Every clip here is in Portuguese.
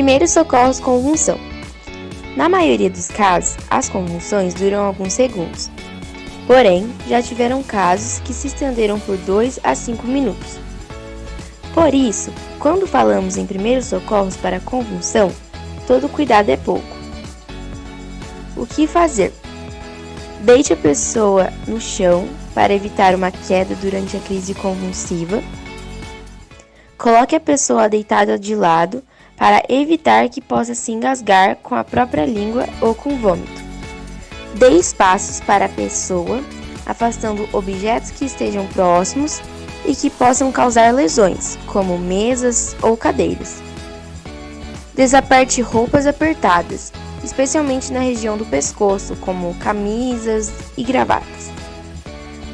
Primeiros socorros convulsão. Na maioria dos casos, as convulsões duram alguns segundos. Porém, já tiveram casos que se estenderam por 2 a 5 minutos. Por isso, quando falamos em primeiros socorros para convulsão, todo cuidado é pouco. O que fazer? Deite a pessoa no chão para evitar uma queda durante a crise convulsiva. Coloque a pessoa deitada de lado para evitar que possa se engasgar com a própria língua ou com vômito. Dê espaços para a pessoa, afastando objetos que estejam próximos e que possam causar lesões, como mesas ou cadeiras. Desaperte roupas apertadas, especialmente na região do pescoço, como camisas e gravatas.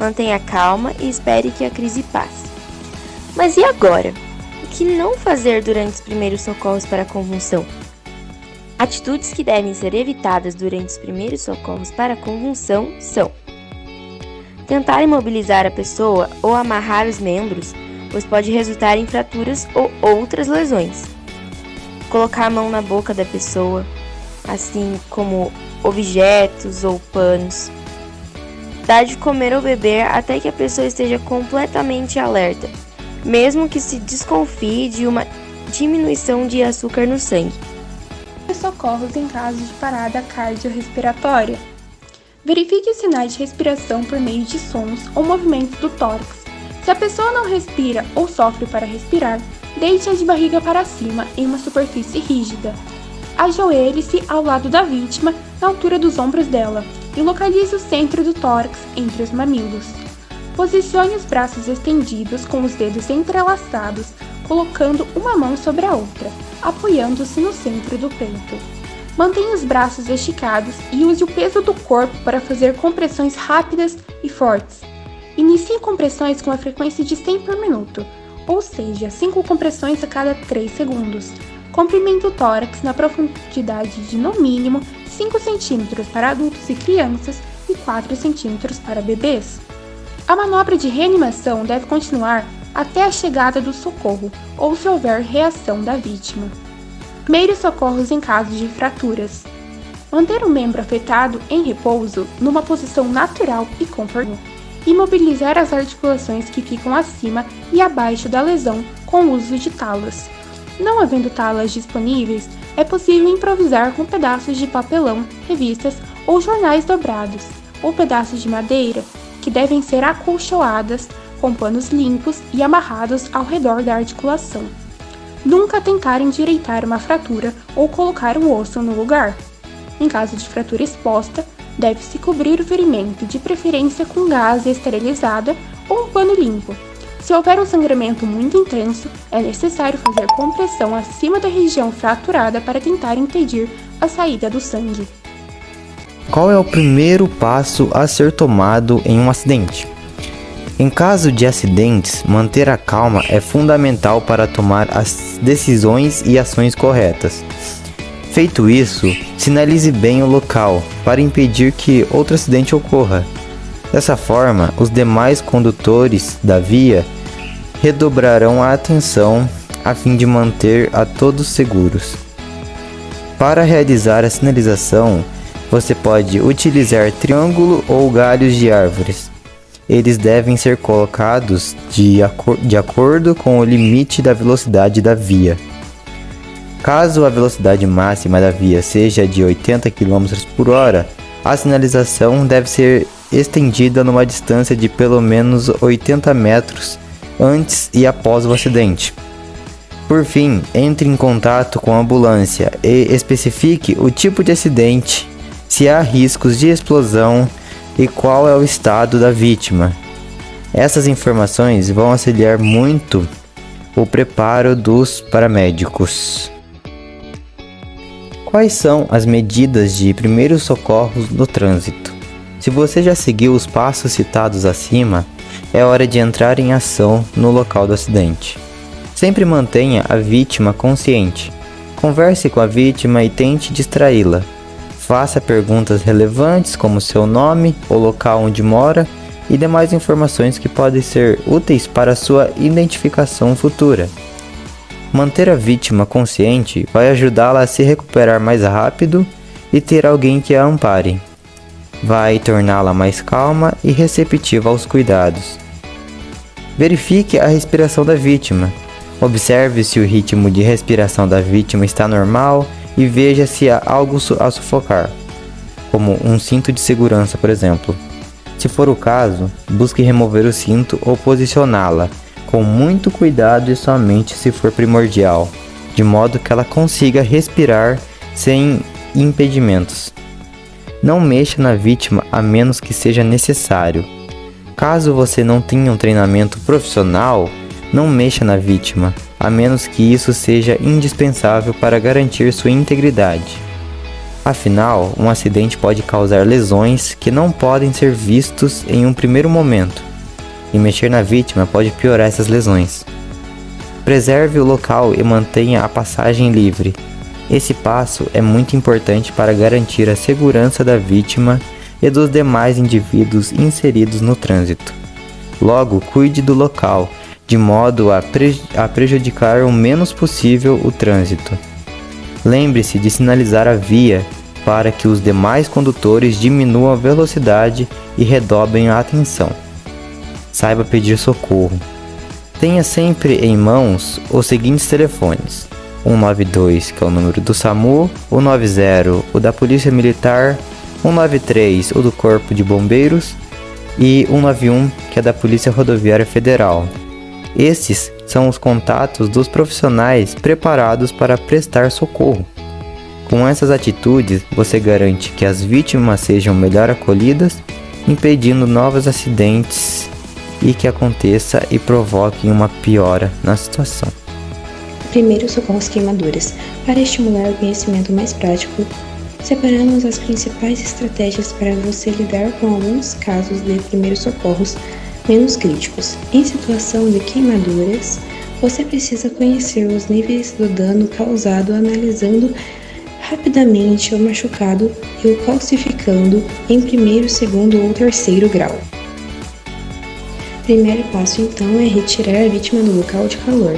Mantenha calma e espere que a crise passe. Mas e agora? O que não fazer durante os primeiros socorros para a convulsão? Atitudes que devem ser evitadas durante os primeiros socorros para a convulsão são: tentar imobilizar a pessoa ou amarrar os membros, pois pode resultar em fraturas ou outras lesões. Colocar a mão na boca da pessoa, assim como objetos ou panos. Dar de comer ou beber até que a pessoa esteja completamente alerta, mesmo que se desconfie de uma diminuição de açúcar no sangue. Socorros em caso de parada cardiorrespiratória. Verifique os sinais de respiração por meio de sons ou movimentos do tórax. Se a pessoa não respira ou sofre para respirar, deite-a de barriga para cima em uma superfície rígida. Ajoelhe-se ao lado da vítima, na altura dos ombros dela, e localize o centro do tórax entre os mamilos. Posicione os braços estendidos com os dedos entrelaçados, colocando uma mão sobre a outra, apoiando-se no centro do peito. Mantenha os braços esticados e use o peso do corpo para fazer compressões rápidas e fortes. Inicie compressões com a frequência de 100 por minuto, ou seja, 5 compressões a cada 3 segundos. Comprimente o tórax na profundidade de no mínimo 5 cm para adultos e crianças e 4 cm para bebês. A manobra de reanimação deve continuar até a chegada do socorro ou se houver reação da vítima. Primeiros socorros em caso de fraturas. Manter o membro afetado em repouso numa posição natural e confortável. Imobilizar as articulações que ficam acima e abaixo da lesão com o uso de talas. Não havendo talas disponíveis, é possível improvisar com pedaços de papelão, revistas ou jornais dobrados, ou pedaços de madeira, que devem ser acolchoadas com panos limpos e amarrados ao redor da articulação. Nunca tentar endireitar uma fratura ou colocar um osso no lugar. Em caso de fratura exposta, deve-se cobrir o ferimento, de preferência com gaze esterilizada ou um pano limpo. Se houver um sangramento muito intenso, é necessário fazer compressão acima da região fraturada para tentar impedir a saída do sangue. Qual é o primeiro passo a ser tomado em um acidente? Em caso de acidentes, manter a calma é fundamental para tomar as decisões e ações corretas. Feito isso, sinalize bem o local para impedir que outro acidente ocorra. Dessa forma, os demais condutores da via redobrarão a atenção a fim de manter a todos seguros. Para realizar a sinalização, você pode utilizar triângulo ou galhos de árvores. Eles devem ser colocados de acordo com o limite da velocidade da via. Caso a velocidade máxima da via seja de 80 km por hora, a sinalização deve ser estendida numa distância de pelo menos 80 metros antes e após o acidente. Por fim, entre em contato com a ambulância e especifique o tipo de acidente, se há riscos de explosão e qual é o estado da vítima. Essas informações vão auxiliar muito o preparo dos paramédicos. Quais são as medidas de primeiros socorros no trânsito? Se você já seguiu os passos citados acima, é hora de entrar em ação no local do acidente. Sempre mantenha a vítima consciente. Converse com a vítima e tente distraí-la. Faça perguntas relevantes como seu nome, o local onde mora e demais informações que podem ser úteis para sua identificação futura. Manter a vítima consciente vai ajudá-la a se recuperar mais rápido e ter alguém que a ampare. Vai torná-la mais calma e receptiva aos cuidados. Verifique a respiração da vítima. Observe se o ritmo de respiração da vítima está normal e veja se há algo a sufocar, como um cinto de segurança, por exemplo. Se for o caso, busque remover o cinto ou posicioná-la, com muito cuidado e somente se for primordial, de modo que ela consiga respirar sem impedimentos. Não mexa na vítima a menos que seja necessário. Caso você não tenha um treinamento profissional, não mexa na vítima, a menos que isso seja indispensável para garantir sua integridade. Afinal, um acidente pode causar lesões que não podem ser vistos em um primeiro momento, e mexer na vítima pode piorar essas lesões. Preserve o local e mantenha a passagem livre. Esse passo é muito importante para garantir a segurança da vítima e dos demais indivíduos inseridos no trânsito. Logo, cuide do local, de modo a prejudicar o menos possível o trânsito. Lembre-se de sinalizar a via para que os demais condutores diminuam a velocidade e redobrem a atenção. Saiba pedir socorro. Tenha sempre em mãos os seguintes telefones: 192, que é o número do SAMU, 190, o da Polícia Militar, 193, o do Corpo de Bombeiros e 191, que é da Polícia Rodoviária Federal. Esses são os contatos dos profissionais preparados para prestar socorro. Com essas atitudes, você garante que as vítimas sejam melhor acolhidas, impedindo novos acidentes e que aconteça e provoquem uma piora na situação. Primeiros socorros queimaduras. Para estimular o conhecimento mais prático, separamos as principais estratégias para você lidar com alguns casos de primeiros socorros menos críticos. Em situação de queimaduras, você precisa conhecer os níveis do dano causado analisando rapidamente o machucado e o classificando em primeiro, segundo ou terceiro grau. Primeiro passo, então, é retirar a vítima do local de calor.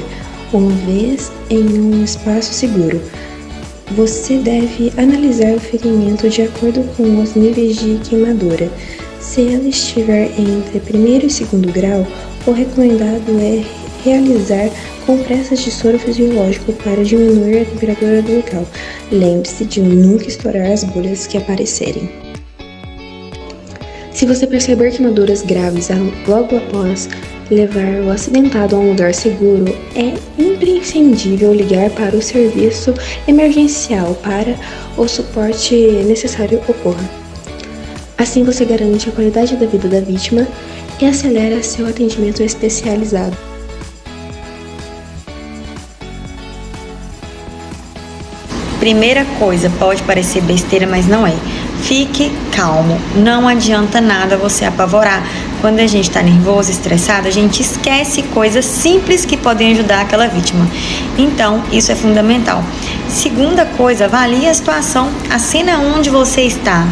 Uma vez em um espaço seguro, você deve analisar o ferimento de acordo com os níveis de queimadura. Se ela estiver entre primeiro e segundo grau, o recomendado é realizar compressas de soro fisiológico para diminuir a temperatura do local. Lembre-se de nunca estourar as bolhas que aparecerem. Se você perceber queimaduras graves logo após levar o acidentado a um lugar seguro, é imprescindível ligar para o serviço emergencial para o suporte necessário ocorra. Assim você garante a qualidade da vida da vítima e acelera seu atendimento especializado. Primeira coisa, pode parecer besteira, mas não é. Fique calmo, não adianta nada você apavorar. Quando a gente está nervoso, estressado, a gente esquece coisas simples que podem ajudar aquela vítima. Então, isso é fundamental. Segunda coisa, avalie a situação, a cena onde você está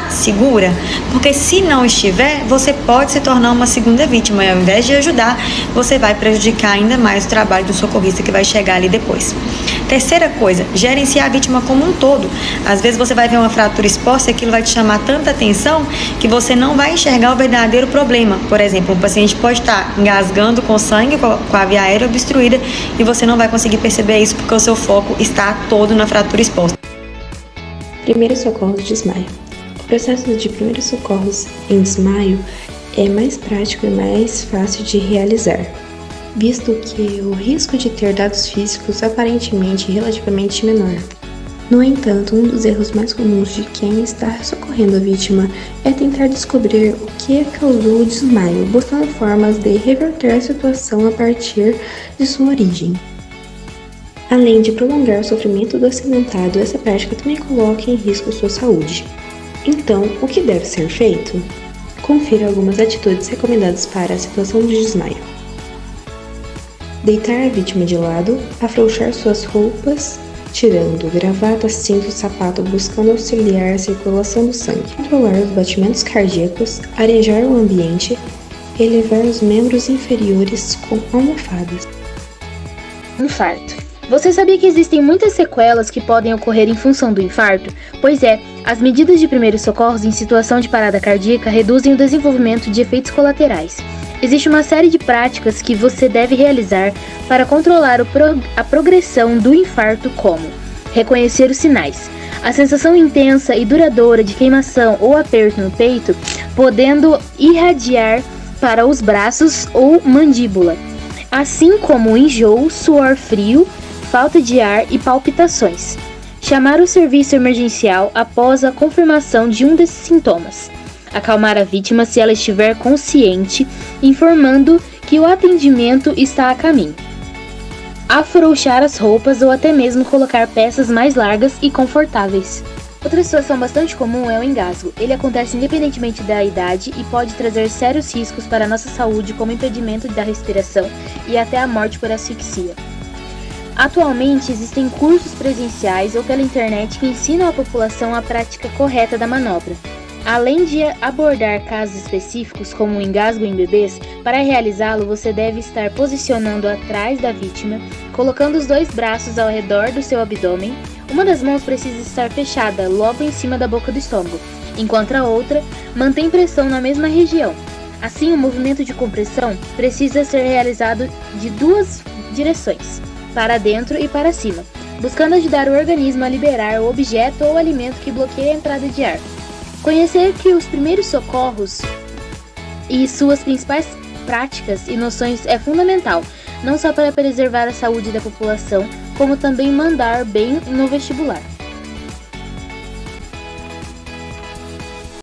segura? Porque se não estiver, você pode se tornar uma segunda vítima e ao invés de ajudar, você vai prejudicar ainda mais o trabalho do socorrista que vai chegar ali depois. Terceira coisa, gerenciar a vítima como um todo. Às vezes você vai ver uma fratura exposta e aquilo vai te chamar tanta atenção que você não vai enxergar o verdadeiro problema. Por exemplo, um paciente pode estar engasgando com sangue, com a via aérea obstruída e você não vai conseguir perceber isso porque o seu foco está todo na fratura exposta. Primeiros socorros de desmaio. O processo de primeiros socorros em desmaio é mais prático e mais fácil de realizar, visto que o risco de ter dados físicos aparentemente relativamente menor. No entanto, um dos erros mais comuns de quem está socorrendo a vítima é tentar descobrir o que causou o desmaio, buscando formas de reverter a situação a partir de sua origem. Além de prolongar o sofrimento do acidentado, essa prática também coloca em risco sua saúde. Então, o que deve ser feito? Confira algumas atitudes recomendadas para a situação de desmaio. Deitar a vítima de lado, afrouxar suas roupas, tirando gravata, cinto, sapato, buscando auxiliar a circulação do sangue. Controlar os batimentos cardíacos, arejar o ambiente, elevar os membros inferiores com almofadas. Infarto. Você sabia que existem muitas sequelas que podem ocorrer em função do infarto? Pois é, as medidas de primeiros socorros em situação de parada cardíaca reduzem o desenvolvimento de efeitos colaterais. Existe uma série de práticas que você deve realizar para controlar a progressão do infarto, como reconhecer os sinais. A sensação intensa e duradoura de queimação ou aperto no peito, podendo irradiar para os braços ou mandíbula, assim como enjoo, suor frio, falta de ar e palpitações. Chamar o serviço emergencial após a confirmação de um desses sintomas. Acalmar a vítima se ela estiver consciente, informando que o atendimento está a caminho. Afrouxar as roupas ou até mesmo colocar peças mais largas e confortáveis. Outra situação bastante comum é o engasgo. Ele acontece independentemente da idade e pode trazer sérios riscos para a nossa saúde, como impedimento da respiração e até a morte por asfixia. Atualmente existem cursos presenciais ou pela internet que ensinam a população a prática correta da manobra. Além de abordar casos específicos, como o engasgo em bebês, para realizá-lo você deve estar posicionando atrás da vítima, colocando os 2 braços ao redor do seu abdômen. Uma das mãos precisa estar fechada logo em cima da boca do estômago, enquanto a outra mantém pressão na mesma região. Assim, o movimento de compressão precisa ser realizado de 2 direções, para dentro e para cima, buscando ajudar o organismo a liberar o objeto ou alimento que bloqueia a entrada de ar. Conhecer que os primeiros socorros e suas principais práticas e noções é fundamental, não só para preservar a saúde da população, como também mandar bem no vestibular.